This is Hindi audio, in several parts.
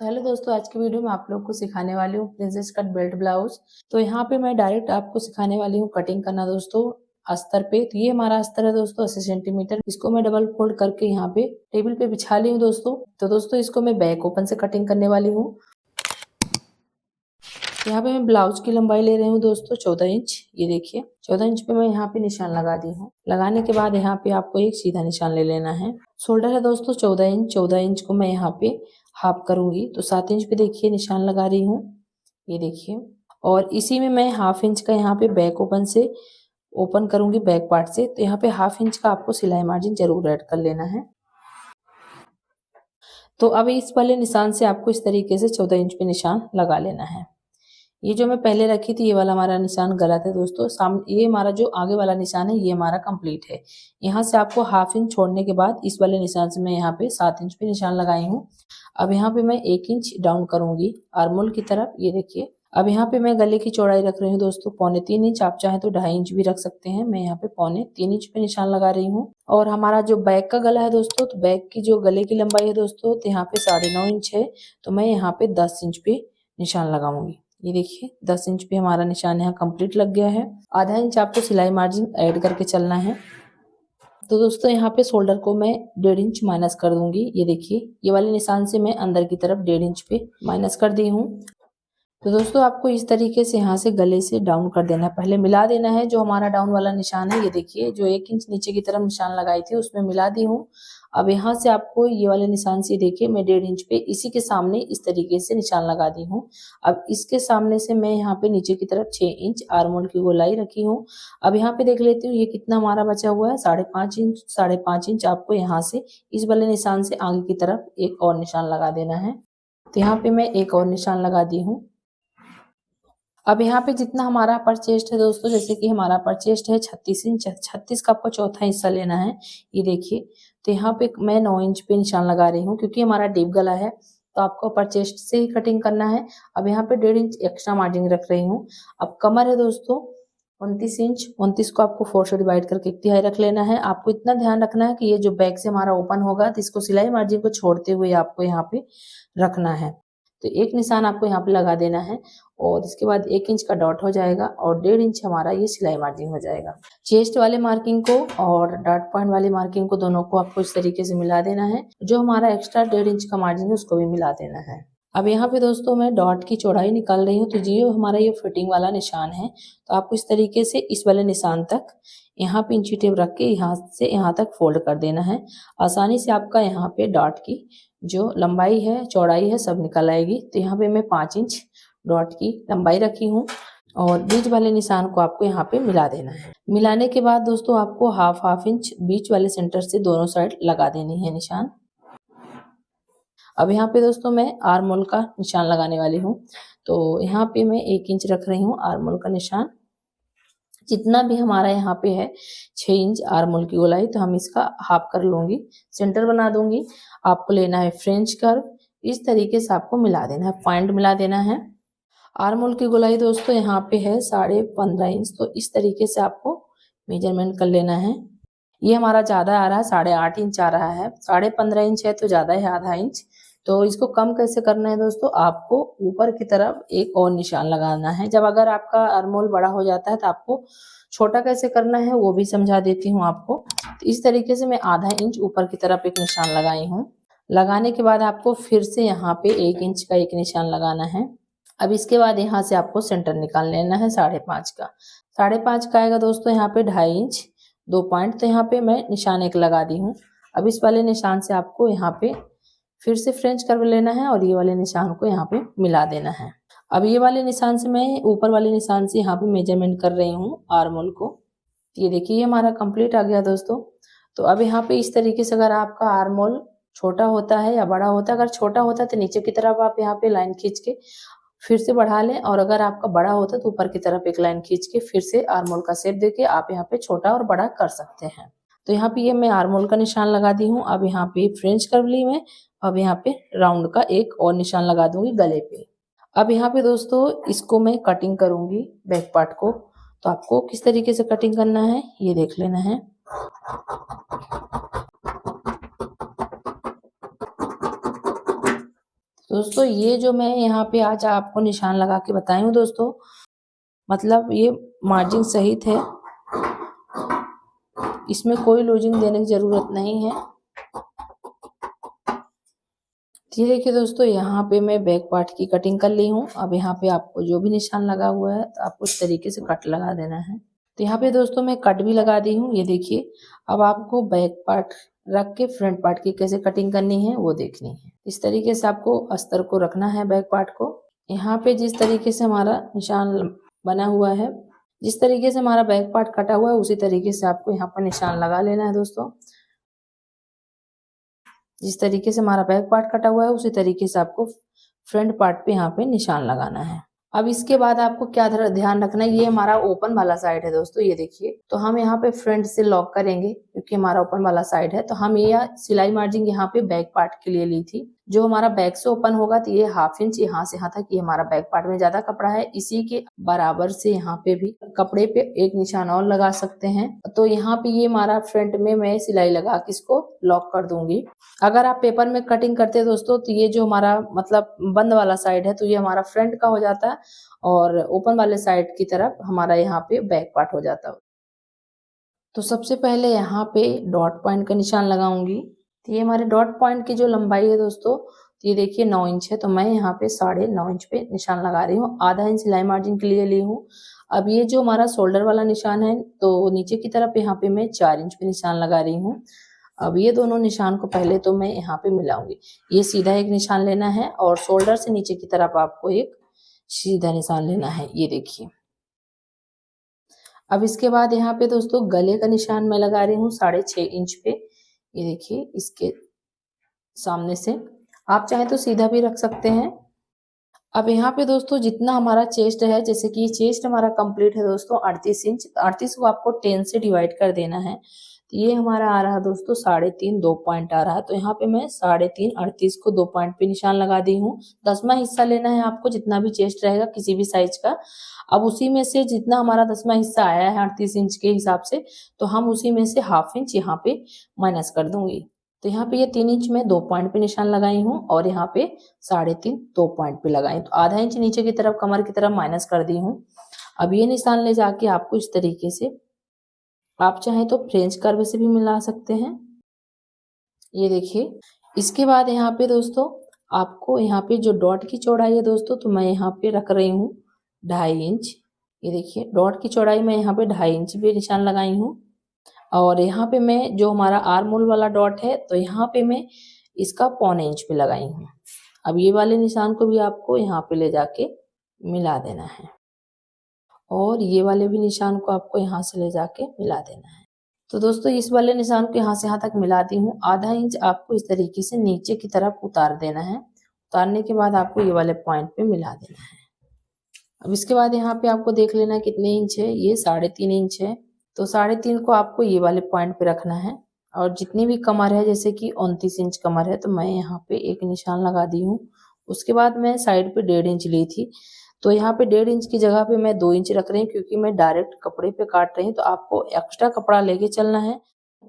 तो हेलो दोस्तों, आज की वीडियो में आप लोग को सिखाने वाली हूँ प्रिंसेस कट बेल्ट ब्लाउज। तो यहाँ पे मैं डायरेक्ट आपको सिखाने वाली हूँ कटिंग करना दोस्तों अस्तर पे। तो ये हमारा अस्तर है दोस्तों 80 सेंटीमीटर। इसको मैं डबल फोल्ड करके यहाँ पे टेबल पे बिछा ली हूँ दोस्तों। तो दोस्तों इसको मैं बैक ओपन से कटिंग करने वाली हूँ। यहाँ पे मैं ब्लाउज की लंबाई ले रही हूँ दोस्तों 14 इंच। ये देखिए 14 इंच पे मैं यहाँ पे निशान लगा दी हूँ। लगाने के बाद यहाँ पे आपको एक सीधा निशान ले लेना है। शोल्डर है दोस्तों 14 इंच। 14 इंच को मैं यहाँ पे हाफ करूंगी तो 7 इंच पे देखिए निशान लगा रही हूँ। ये देखिए, और इसी में मैं हाफ इंच का यहाँ पे बैक ओपन से ओपन करूंगी बैक पार्ट से। तो यहाँ पे हाफ इंच का आपको सिलाई मार्जिन जरूर ऐड कर लेना है। तो अब इस वाले निशान से आपको इस तरीके से 14 इंच पे निशान लगा लेना है। ये जो मैं पहले रखी थी ये वाला हमारा निशान गलत है दोस्तों। सामने ये हमारा जो आगे वाला निशान है ये हमारा कंप्लीट है। यहाँ से आपको हाफ इंच छोड़ने के बाद इस वाले निशान से मैं यहाँ पे 7 इंच पे निशान लगाई हूँ। अब यहाँ पे मैं 1 इंच डाउन करूंगी आर्मोल की तरफ। ये देखिए, अब यहाँ पे मैं गले की चौड़ाई रख रही हूँ दोस्तों 3.25 इंच। आप चाहें तो 2.5 इंच भी रख सकते हैं। मैं यहाँ पे 3.25 इंच पे निशान लगा रही हूँ। और हमारा जो बैक का गला है दोस्तों, तो बैक की जो गले की लंबाई है दोस्तों, तो यहाँ पे 9.5 इंच है। तो मैं यहाँ पे 10 इंच पे निशान लगाऊंगी। ये देखिए 10 इंच पे हमारा निशान यहाँ कंप्लीट लग गया है। आधा इंच आपको सिलाई मार्जिन ऐड करके चलना है। तो दोस्तों यहाँ पे शोल्डर को मैं 1.5 इंच माइनस कर दूंगी। ये देखिए, ये वाले निशान से मैं अंदर की तरफ 1.5 इंच पे माइनस कर दी हूँ। तो दोस्तों आपको इस तरीके से यहाँ से गले से डाउन कर देना है। पहले मिला देना है जो हमारा डाउन वाला निशान है। ये देखिए, जो 1 इंच नीचे की तरफ निशान लगाई थी उसमें मिला दी हूँ। अब यहाँ से आपको ये वाले निशान से देखिए मैं 1.5 इंच पे इसी के सामने इस तरीके से निशान लगा दी हूँ। अब इसके सामने से मैं यहाँ पे नीचे की तरफ 6 इंच आर्मोल की गोलाई रखी हूँ। अब यहाँ पे देख लेती हूँ ये कितना हमारा बचा हुआ है, 5.5 इंच। 5.5 इंच आपको यहाँ से इस वाले निशान से आगे की तरफ एक और निशान लगा देना है। तो यहाँ पे मैं एक और निशान लगा दी हूँ। अब यहाँ पे जितना हमारा अपर चेस्ट है दोस्तों, जैसे कि हमारा अपर चेस्ट है 36 इंच। 36 का आपको चौथा हिस्सा लेना है। ये देखिए, तो यहाँ पे मैं 9 इंच पे निशान लगा रही हूँ क्योंकि हमारा डीप गला है तो आपको अपर चेस्ट से ही कटिंग करना है। अब यहाँ पे 1.5 इंच एक्स्ट्रा मार्जिन रख रही हूँ। अब कमर है दोस्तों 29 इंच। 29 को आपको 4 से डिवाइड करके 1/3 रख लेना है। आपको इतना ध्यान रखना है कि ये जो बैक से हमारा ओपन होगा तो इसको सिलाई मार्जिन को छोड़ते हुए आपको यहाँ पे रखना है। तो एक निशान आपको यहाँ पे लगा देना है और इसके बाद 1 इंच का डॉट हो जाएगा और 1.5 इंच हमारा ये सिलाई मार्जिन हो जाएगा। चेस्ट वाले मार्किंग को और डॉट पॉइंट वाली मार्किंग को दोनों को आपको इस तरीके से मिला देना है। जो हमारा एक्स्ट्रा 1.5 इंच का मार्जिन है उसको भी मिला देना है। अब यहाँ पे दोस्तों मैं डॉट की चौड़ाई निकाल रही हूँ। तो जो हमारा ये फिटिंग वाला निशान है तो आपको इस तरीके से इस वाले निशान तक यहाँ पे इंची टेप रख के यहाँ से यहाँ तक फोल्ड कर देना है। आसानी से आपका यहाँ पे डॉट की जो लंबाई है चौड़ाई है सब निकल आएगी। तो यहाँ पे मैं 5 इंच डॉट की लंबाई रखी हूँ और बीच वाले निशान को आपको यहाँ पे मिला देना है। मिलाने के बाद दोस्तों आपको हाफ इंच बीच वाले सेंटर से दोनों साइड लगा देनी है निशान। अब यहाँ पे दोस्तों मैं आर्मोल का निशान लगाने वाली हूँ। तो यहाँ पे मैं 1 इंच रख रही हूँ आर्मोल का निशान। जितना भी हमारा यहाँ पे है 6 इंच आर्मोल की गोलाई, तो हम इसका हाफ कर लूंगी, सेंटर बना दूंगी। आपको लेना है फ्रेंच कर्व। इस तरीके से आपको मिला देना है, पॉइंट मिला देना है। आर्मोल की गोलाई दोस्तों यहाँ पे है 15.5 इंच। तो इस तरीके से आपको मेजरमेंट कर लेना है। ये हमारा ज्यादा आ रहा है, 8.5 इंच आ रहा है। 15.5 इंच है तो ज्यादा है आधा इंच। तो इसको कम कैसे करना है दोस्तों, आपको ऊपर की तरफ एक और निशान लगाना है। जब अगर आपका आर्मोल बड़ा हो जाता है तो आपको छोटा कैसे करना है वो भी समझा देती हूँ आपको। तो इस तरीके से मैं आधा इंच ऊपर की तरफ एक निशान लगाई हूँ। लगाने के बाद आपको फिर से यहाँ पे 1 इंच का एक निशान लगाना है। अब इसके बाद यहाँ से आपको सेंटर निकाल लेना है 5.5 का। 5.5 का आएगा दोस्तों यहाँ पे 2.5 इंच 2 पॉइंट। तो यहाँ पे मैं निशान एक लगा दी हूँ। अब इस वाले निशान से आपको यहाँ पे फिर से फ्रेंच कर्व लेना है और ये वाले निशान को यहाँ पे मिला देना है। अब ये वाले निशान से मैं ऊपर वाले निशान से यहाँ पे मेजरमेंट कर रही हूँ आर्मोल को। ये देखिए ये हमारा कंप्लीट आ गया दोस्तों। तो अब यहाँ पे इस तरीके से अगर आपका आर्मोल छोटा होता है या बड़ा होता है, अगर छोटा होता है तो नीचे की तरफ आप यहाँ पे लाइन खींच के फिर से बढ़ा लें, और अगर आपका बड़ा होता है तो ऊपर की तरफ एक लाइन खींच के फिर से आर्मोल का शेप देके आप यहाँ पे छोटा और बड़ा कर सकते हैं। तो यहाँ पे ये मैं आर्मोल का निशान लगा दी हूँ। अब यहाँ पे फ्रेंच कर्व ली मैं, अब यहाँ पे राउंड का एक और निशान लगा दूंगी गले पे। अब यहाँ पे दोस्तों इसको मैं कटिंग करूंगी बैक पार्ट को। तो आपको किस तरीके से कटिंग करना है ये देख लेना है। दोस्तों ये जो मैं यहाँ पे आज आपको निशान लगा के बताई हूँ दोस्तों, मतलब ये मार्जिन सहित है, इसमें कोई लूजिंग देने की जरूरत नहीं है। ये देखिए दोस्तों, यहाँ पे मैं बैक पार्ट की कटिंग कर ली हूँ। अब यहाँ पे आपको जो भी निशान लगा हुआ है तो आपको इस तरीके से कट लगा देना है। तो यहाँ पे दोस्तों मैं कट भी लगा दी हूँ, ये देखिए। अब आपको बैक पार्ट रख के फ्रंट पार्ट की कैसे कटिंग करनी है वो देखनी है। इस तरीके से आपको अस्तर को रखना है बैक पार्ट को। यहाँ पे जिस तरीके से हमारा निशान बना हुआ है, जिस तरीके से हमारा बैक पार्ट कटा हुआ है, उसी तरीके से आपको यहाँ पर निशान लगा लेना है दोस्तों। जिस तरीके से हमारा बैक पार्ट कटा हुआ है, उसी तरीके से आपको फ्रंट पार्ट पे यहाँ पे निशान लगाना है। अब इसके बाद आपको क्या ध्यान रखना है, ये हमारा ओपन वाला साइड है दोस्तों, ये देखिए। तो हम यहाँ पे फ्रंट से लॉक करेंगे क्योंकि हमारा ओपन वाला साइड है। तो हम ये सिलाई मार्जिन यहाँ पे बैक पार्ट के लिए ली थी। जो हमारा बैक से ओपन होगा तो ये 1/2 इंच यहाँ से यहाँ तक, ये हमारा बैक पार्ट में ज्यादा कपड़ा है, इसी के बराबर से यहाँ पे भी कपड़े पे एक निशान और लगा सकते हैं। तो यहाँ पे ये हमारा फ्रंट में मैं सिलाई लगा के इसको लॉक कर दूंगी। अगर आप पेपर में कटिंग करते हैं दोस्तों, तो ये जो हमारा मतलब बंद वाला साइड है, तो ये हमारा फ्रंट का हो जाता है और ओपन वाले साइड की तरफ हमारा यहाँ पे बैक पार्ट हो जाता है। तो सबसे पहले यहाँ पे डॉट पॉइंट का निशान लगाऊंगी। तो ये हमारे डॉट पॉइंट की जो लंबाई है दोस्तों, तो ये देखिए 9 इंच है। तो मैं यहाँ पे 9.5 इंच पे निशान लगा रही हूँ, आधा इंच सिलाई मार्जिन के लिए ली हूँ। अब ये जो हमारा शोल्डर वाला निशान है, तो नीचे की तरफ यहाँ पे मैं 4 इंच पे निशान लगा रही हूँ। अब ये दोनों निशान को पहले तो मैं यहाँ पे मिलाऊंगी। ये सीधा एक निशान लेना है और शोल्डर से नीचे की तरफ आपको एक सीधा निशान लेना है, ये देखिए। अब इसके बाद यहाँ पे दोस्तों गले का निशान मैं लगा रही हूँ 6.5 इंच पे, ये देखिए। इसके सामने से आप चाहे तो सीधा भी रख सकते हैं। अब यहाँ पे दोस्तों जितना हमारा चेस्ट है, जैसे कि चेस्ट हमारा कंप्लीट है दोस्तों 38 इंच, 38 को आपको 10 से डिवाइड कर देना है। तो ये हमारा आ रहा है दोस्तों 3.5, 2 पॉइंट आ रहा है। तो यहाँ पे मैं 3.5 38 को 2 पॉइंट पे निशान लगा दी हूँ। 10वां हिस्सा लेना है आपको, जितना भी चेस्ट रहेगा किसी भी साइज का। अब उसी में से जितना हमारा 10वां हिस्सा आया है 38 इंच के हिसाब से, तो हम उसी में से 1/2 इंच यहाँ पे माइनस कर दूंगी। तो यहाँ पे ये 3 इंच में 2 पॉइंट पे निशान लगाई हूँ और यहाँ पे 3.5 2 पॉइंट पे लगाई। तो आधा इंच नीचे की तरफ कमर की तरफ माइनस कर दी हूँ। अब ये निशान ले जाके आपको इस तरीके से, आप चाहें तो फ्रेंच कर्व से भी मिला सकते हैं, ये देखिए। इसके बाद यहाँ पे दोस्तों आपको यहाँ पे जो डॉट की चौड़ाई है दोस्तों, तो मैं यहाँ पे रख रही हूँ 2.5 इंच, ये देखिए। डॉट की चौड़ाई मैं यहाँ पे 2.5 इंच पे निशान लगाई हूँ। और यहाँ पे मैं जो हमारा आर्म होल वाला डॉट है, तो यहाँ पे मैं इसका 1/4 इंच पे लगाई हूँ। अब ये वाले निशान को भी आपको यहाँ पे ले जाके मिला देना है और ये वाले भी निशान को आपको यहाँ से ले जाके मिला देना है। तो दोस्तों इस वाले निशान को यहाँ से यहाँ तक मिला दी हूँ। आधा इंच आपको इस तरीके से नीचे की तरफ उतार देना है। उतारने के बाद आपको ये वाले पॉइंट पे मिला देना है। अब इसके बाद यहाँ पे आपको देख लेना कितने इंच है, ये 3.5 इंच है। तो 3.5 को आपको ये वाले पॉइंट पे रखना है। और जितनी भी कमर है, जैसे कि 29 इंच कमर है, तो मैं यहाँ पे एक निशान लगा दी हूँ। उसके बाद मैं साइड पे 1.5 इंच ली थी, तो यहाँ पे 1.5 इंच की जगह पे मैं 2 इंच रख रही हूँ, क्योंकि मैं डायरेक्ट कपड़े पे काट रही हूँ। तो आपको एक्स्ट्रा कपड़ा लेके चलना है।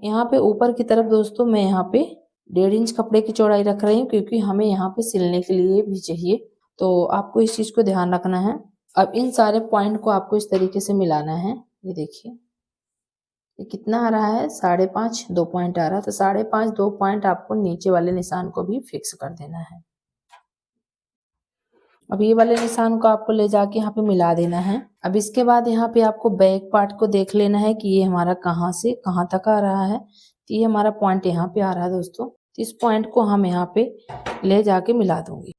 यहाँ पे ऊपर की तरफ दोस्तों मैं यहाँ पे 1.5 इंच कपड़े की चौड़ाई रख रही हूँ, क्योंकि हमें यहाँ पे सिलने के लिए भी चाहिए। तो आपको इस चीज को ध्यान रखना है। अब इन सारे पॉइंट को आपको इस तरीके से मिलाना है, ये देखिए। ये कितना आ रहा है, 5.5 2 पॉइंट आ रहा है। तो 5.5 2 पॉइंट आपको नीचे वाले निशान को भी फिक्स कर देना है। अब ये वाले निशान को आपको ले जाके यहाँ पे मिला देना है। अब इसके बाद यहाँ पे आपको बैक पार्ट को देख लेना है कि ये हमारा कहाँ से कहाँ तक आ रहा है। तो ये हमारा पॉइंट यहाँ पे आ रहा है दोस्तों। तो इस पॉइंट को हम यहाँ पे ले जाके मिला दूंगी।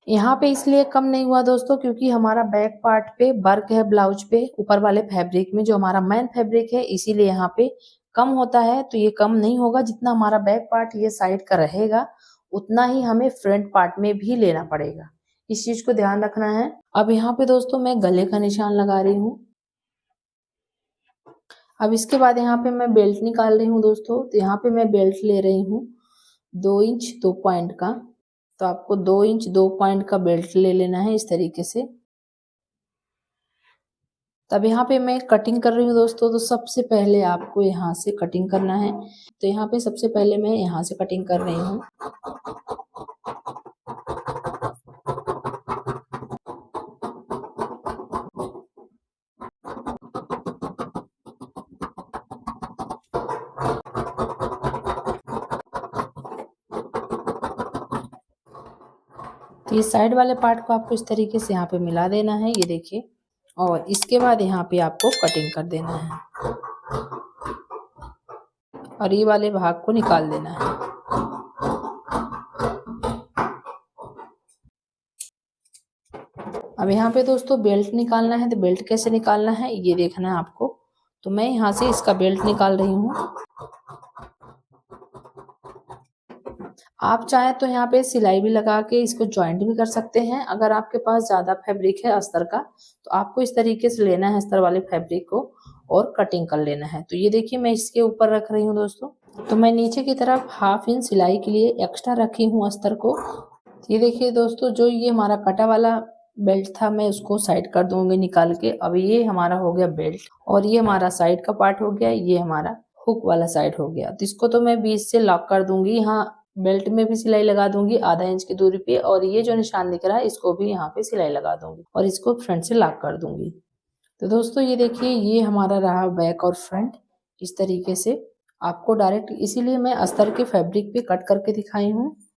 यहाँ पे इसलिए कम नहीं हुआ दोस्तों, क्योंकि हमारा बैक पार्ट पे वर्क है ब्लाउज पे, ऊपर वाले फैब्रिक में जो हमारा मेन फैब्रिक है, इसीलिए यहाँ पे कम होता है। तो ये कम नहीं होगा, जितना हमारा बैक पार्ट ये साइड का रहेगा उतना ही हमें फ्रंट पार्ट में भी लेना पड़ेगा। इस चीज को ध्यान रखना है। अब यहाँ पे दोस्तों मैं गले का निशान लगा रही हूँ। अब इसके बाद यहाँ पे मैं बेल्ट निकाल रही हूँ दोस्तों। तो यहाँ पे मैं बेल्ट ले रही हूँ 2 इंच 2 पॉइंट का। तो आपको 2 इंच 2 पॉइंट का बेल्ट ले लेना है इस तरीके से। तब यहाँ पे मैं कटिंग कर रही हूँ दोस्तों। तो सबसे पहले आपको यहाँ से कटिंग करना है। तो यहाँ पे सबसे पहले मैं यहाँ से कटिंग कर रही हूँ। ये साइड वाले पार्ट को आपको इस तरीके से यहाँ पे मिला देना है, ये देखिए। और इसके बाद यहाँ पे आपको कटिंग कर देना है और ये वाले भाग को निकाल देना है। अब यहाँ पे दोस्तों बेल्ट निकालना है, तो बेल्ट कैसे निकालना है ये देखना है आपको। तो मैं यहाँ से इसका बेल्ट निकाल रही हूँ। आप चाहे तो यहाँ पे सिलाई भी लगा के इसको जॉइंट भी कर सकते हैं। अगर आपके पास ज़्यादा फैब्रिक है अस्तर का, तो आपको इस तरीके से लेना है अस्तर वाले फैब्रिक को और कटिंग कर लेना है। तो ये देखिए मैं इसके ऊपर रख रही हूँ दोस्तों। तो मैं नीचे की तरफ 1/2 इंच सिलाई के लिए एक्स्ट्रा रखी हूँ अस्तर को। ये देखिए दोस्तों, जो ये हमारा कटा वाला बेल्ट था मैं उसको साइड कर दूंगी निकाल के। अब ये हमारा हो गया बेल्ट और ये हमारा साइड का पार्ट हो गया, ये हमारा हुक वाला साइड हो गया। तो इसको तो मैं बीच से लॉक कर दूंगी, यहाँ बेल्ट में भी सिलाई लगा दूंगी 1/2 इंच की दूरी पे, और ये जो निशान दिख रहा है इसको भी यहाँ पे सिलाई लगा दूंगी और इसको फ्रंट से लॉक कर दूंगी। तो दोस्तों ये देखिए, ये हमारा रहा बैक और फ्रंट इस तरीके से। आपको डायरेक्ट इसीलिए मैं अस्तर के फैब्रिक पे कट करके दिखाई हूँ।